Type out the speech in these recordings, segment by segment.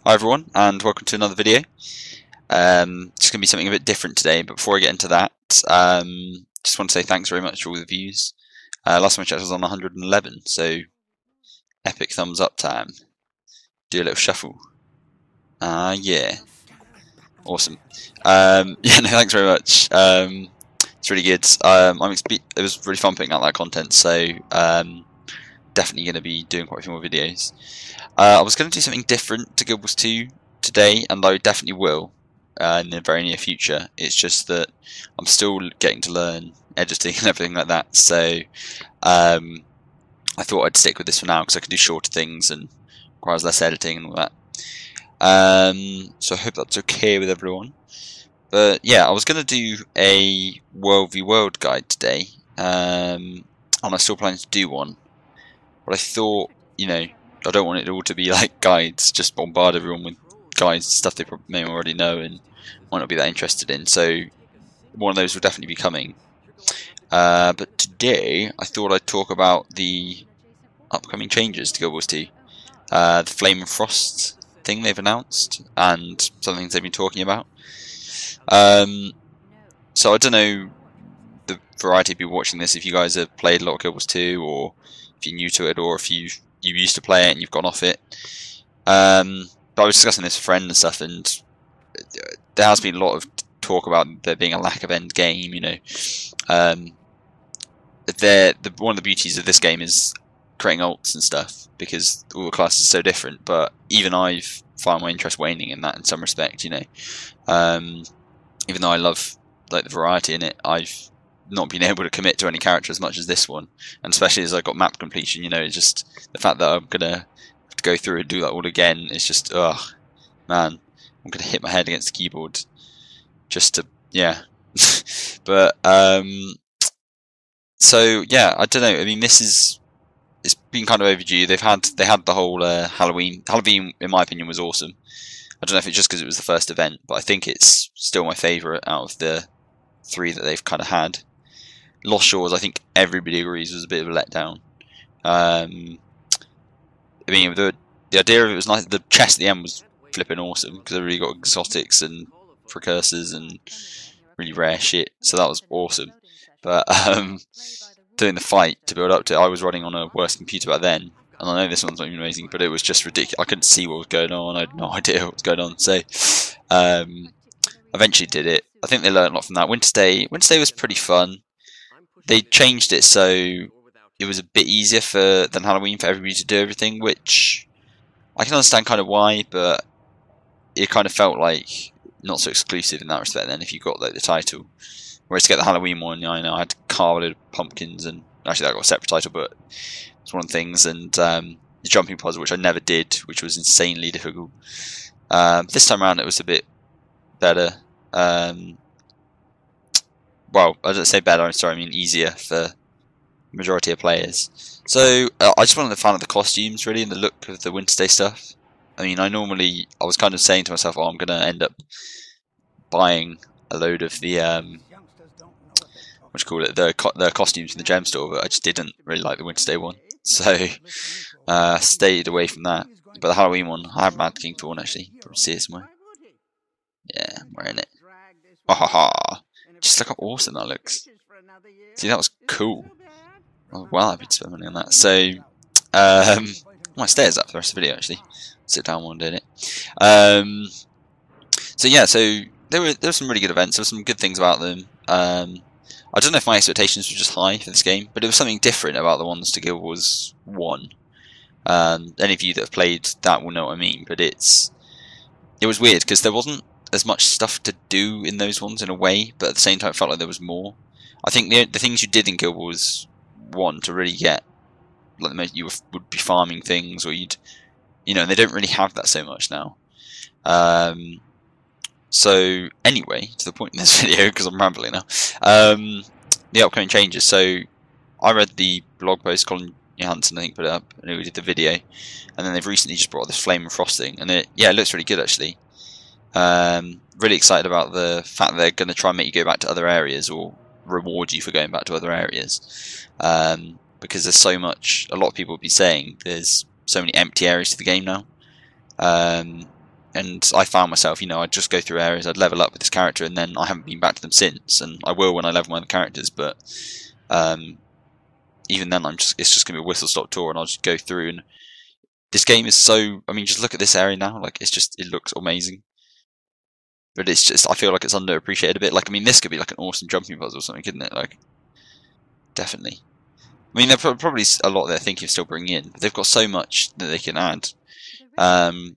Hi everyone, and welcome to another video. It's going to be something a bit different today, but before I get into that, just want to say thanks very much for all the views. Last time I checked was on 111, so epic thumbs up time. Do a little shuffle. Yeah. Awesome. Yeah, no, thanks very much. It's really good. It was really fun putting out that content, so definitely going to be doing quite a few more videos. I was going to do something different to GW2 today, and I definitely will in the very near future. It's just that I'm still getting to learn editing and everything like that, so I thought I'd stick with this for now because I can do shorter things and requires less editing and all that. So I hope that's okay with everyone. But yeah, I was going to do a World v World guide today, and I still plan to do one. But I thought, you know, I don't want it all to be like guides, just bombard everyone with guides, stuff they may already know and might not be that interested in. So one of those will definitely be coming. But today, I thought I'd talk about the upcoming changes to GW2. The Flame and Frost thing they've announced, and some things they've been talking about. So I don't know the variety of people watching this, if you guys have played a lot of Guild Wars 2, or if you're new to it, or if you used to play it and you've gone off it. But I was discussing this with a friend and stuff, and there has been a lot of talk about there being a lack of end game. You know, one of the beauties of this game is creating ults and stuff, because all the classes are so different. But even I've found my interest waning in that in some respect. You know, even though I love like the variety in it, I've not been able to commit to any character as much as this one, and especially as I got map completion. You know, it's just the fact that I'm gonna have to go through and do that all again. It's just, ugh, man, I'm gonna hit my head against the keyboard just to, yeah. But so yeah, I don't know. I mean, it's been kind of overdue. They had the whole Halloween. Halloween, in my opinion, was awesome. I don't know if it's just because it was the first event, but I think it's still my favourite out of the 3 that they've kind of had. Lost Shores, I think everybody agrees, was a bit of a letdown. I mean, the idea of it was nice. The chest at the end was flipping awesome because they really got exotics and precursors and really rare shit, so that was awesome. But doing the fight to build up to it, I was running on a worse computer back then, and I know this one's not even amazing, but it was just ridiculous. I couldn't see what was going on. I had no idea what was going on. So eventually did it. I think they learned a lot from that. Winterstay was pretty fun. They changed it so it was a bit easier than Halloween for everybody to do everything, which I can understand kind of why, but it kind of felt like not so exclusive in that respect then if you got like the title. Whereas to get the Halloween one, I know I had to carve a load of pumpkins, and actually that got a separate title, but it's one of the things, and the jumping puzzle, which I never did, which was insanely difficult. This time around it was a bit better. Well, I don't say better, I'm sorry, I mean easier for the majority of players. So I just wanted to fan of the costumes really and the look of the Winterstay stuff. I mean, I was kind of saying to myself, oh, I'm going to end up buying a load of the the costumes in the gem store, but I just didn't really like the Winterstay one, so stayed away from that. But the Halloween one, I have Mad King Thorn actually, probably see it somewhere. Yeah, I'm wearing it. Oh, ha, ha. Just look how awesome that looks. See, that was cool. I was well happy to spend money on that. So, my stairs up for the rest of the video actually. Sit down while I'm doing it. So yeah, so there were some really good events. There were some good things about them. I don't know if my expectations were just high for this game, but it was something different about the ones to Guild Wars 1. Any of you that have played that will know what I mean, but it was weird because there wasn't as much stuff to do in those ones in a way, but at the same time it felt like there was more. I think the things you did in Guild Wars 1 to really get, like, you would be farming things, or and they don't really have that so much now. So anyway, to the point in this video, because I'm rambling now, the upcoming changes. So I read the blog post, Colin Johansson I think put it up, and we did the video, and then they've recently just brought this Flame and Frost thing, and it looks really good actually. Really excited about the fact that they're going to try and make you go back to other areas, or reward you for going back to other areas, because there's so much. A lot of people will be saying there's so many empty areas to the game now. and I found myself, you know, I'd just go through areas, I'd level up with this character, and then I haven't been back to them since, and I will when I level my other characters, but even then it's just going to be a whistle-stop tour, and I'll just go through, and this game is so, I mean, just look at this area now, like, it looks amazing. But it's just, I feel like it's underappreciated a bit. Like, I mean, this could be like an awesome jumping puzzle or something, couldn't it? Like, definitely. I mean, there's probably a lot they're thinking of still bringing in, but they've got so much that they can add. And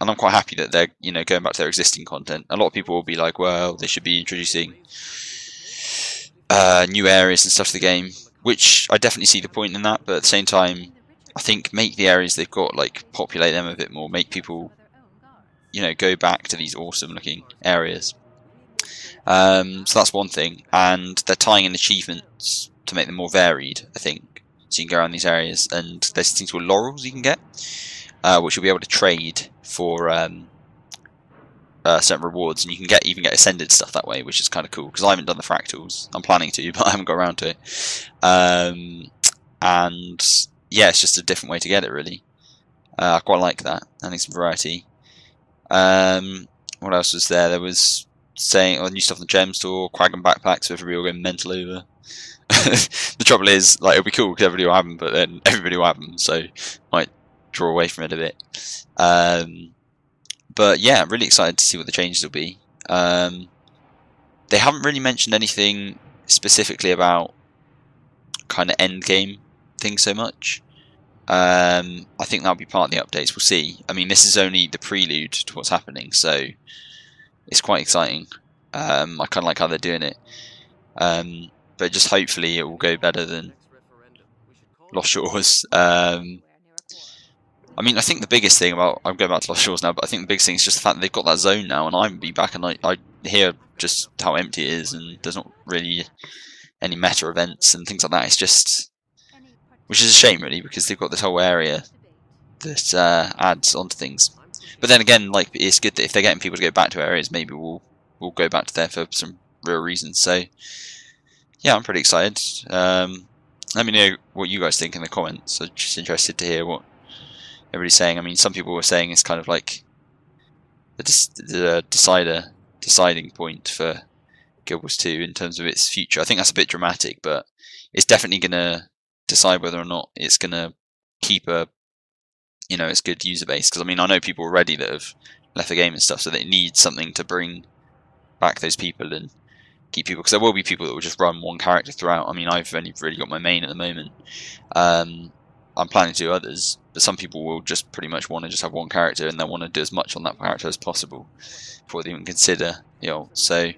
I'm quite happy that they're, you know, going back to their existing content. A lot of people will be like, well, they should be introducing new areas and stuff to the game, which I definitely see the point in that, but at the same time, I think make the areas they've got, like, populate them a bit more, make people, you know, go back to these awesome looking areas. So that's one thing, and they're tying in achievements to make them more varied, I think. So you can go around these areas, and there's things called laurels you can get, which you'll be able to trade for certain rewards, and you can even get ascended stuff that way, which is kind of cool, because I haven't done the fractals. I'm planning to, but I haven't got around to it. And yeah, it's just a different way to get it, really. I quite like that. I think some variety. What else was there? There was saying, new stuff in the gem store, Kragan backpacks, so everybody will go mental over. The trouble is, like, it'll be cool because everybody will have them, but then everybody will have them, so might draw away from it a bit. But yeah, I'm really excited to see what the changes will be. They haven't really mentioned anything specifically about kind of end game things so much. I think that'll be part of the updates. We'll see. I mean, this is only the prelude to what's happening, so it's quite exciting. I kind of like how they're doing it. But just hopefully it will go better than Lost Shores. I mean, I think the biggest thing about, I'm going back to Lost Shores now, but I think the biggest thing is just the fact that they've got that zone now, and I haven't been back, and I hear just how empty it is, and there's not really any meta events and things like that. It's just, which is a shame, really, because they've got this whole area that adds onto things. But then again, like, it's good that if they're getting people to go back to areas, maybe we'll go back to there for some real reasons. So yeah, I'm pretty excited. Let me know what you guys think in the comments. I'm just interested to hear what everybody's saying. I mean, some people were saying it's kind of like the deciding point for GW2 in terms of its future. I think that's a bit dramatic, but it's definitely going to decide whether or not it's going to keep its good user base. Because I mean, I know people already that have left the game and stuff, so they need something to bring back those people and keep people. Because there will be people that will just run one character throughout. I mean, I've only really got my main at the moment. I'm planning to do others, but some people will just pretty much want to just have one character, and they want to do as much on that character as possible before they even consider the ult. So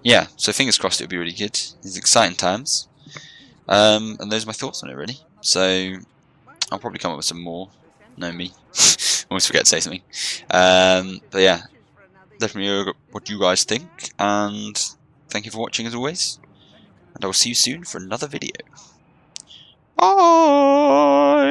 yeah, so fingers crossed it'll be really good. It's exciting times. And those are my thoughts on it, really. So I'll probably come up with some more. Know me. Always forget to say something. But yeah, definitely what you guys think, and thank you for watching as always, and I will see you soon for another video. Bye!